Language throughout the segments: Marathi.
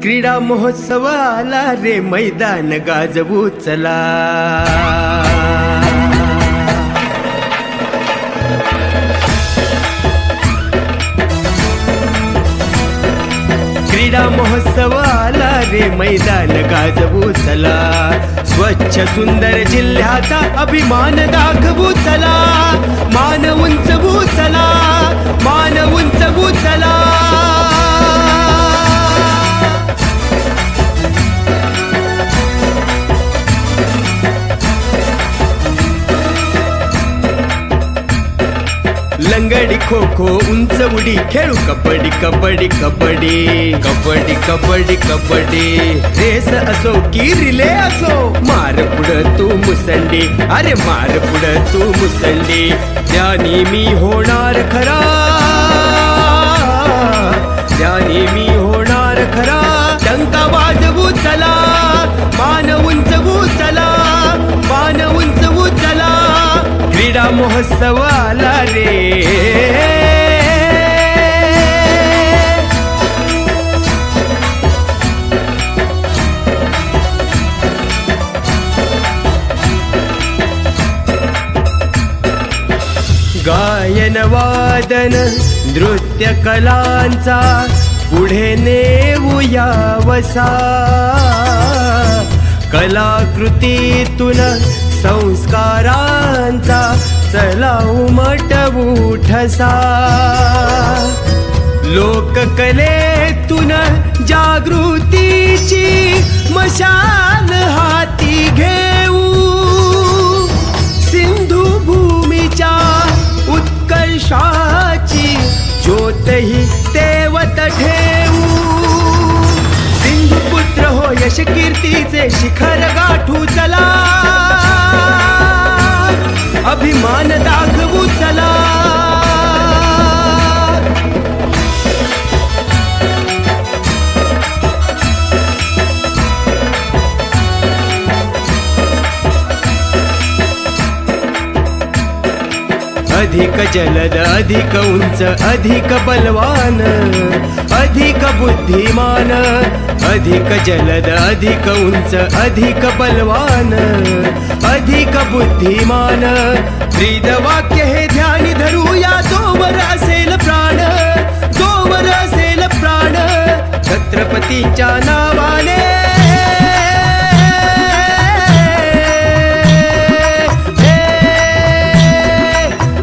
क्रीडा महोत्सव आला रे, मैदान गाजवू चला. क्रीडा महोत्सव आला रे, मैदान गाजवू चला. स्वच्छ सुंदर जिल्ह्याचा अभिमान दाखवू चला. मान उंचवू चला, मान उंचवू चला. लंगडी खो खो उंच उडी खेळू कबड्डी कबड्डी कबड्डी कबड्डी कबड्डी कबड्डी. रेस असो की रिले असो, मार पुढं तू मुसंडी, अरे मार पुढं तू मुसंडी. त्यानी मी होणार खरा, त्यानी मी होणार खरा. डंका वाजवू चला, मान उंचवू चला, मान उंचवू चला. क्रीडा महोत्सव आला रे. गायन वादन नृत्य कलांचा पुढे नेऊया वसा. कलाकृतीतून संस्कारांचा चला उमटवू ठसा. लोककलेतून जागृतीची मशाल हाती घेऊ. सिंधू भूमीच्या उत्कर्षाची ज्योतही तेवत ठेवू. सिंधुपुत्र हो यश कीर्तीचे शिखर गाठू चला. अभिमान दाखवू चला. अधिक जलद अधिक उंच अधिक बलवान अधिक बुद्धिमान. अधिक जलद अधिक उंच अधिक बलवान अधिक बुद्धिमान. ब्रीद वाक्य हे ध्यानी धरूया, जोवर असेल प्राण, जोवर असेल प्राण. छत्रपतींच्या नावाने,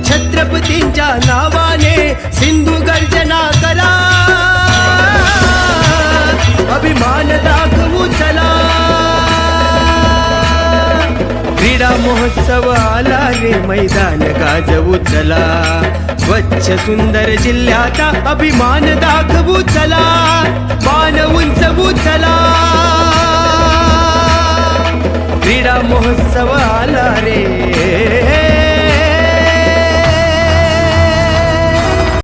छत्रपतींच्या नावाने सिंधू गर्जना करा. अभिमान दाखवू चला. क्रीडा महोत्सव आला रे, मैदान गाजवू चला. स्वच्छ सुंदर जिल्ह्याचा अभिमान दाखवू चला. मान उंचवू चला. क्रीडा महोत्सव आला रे.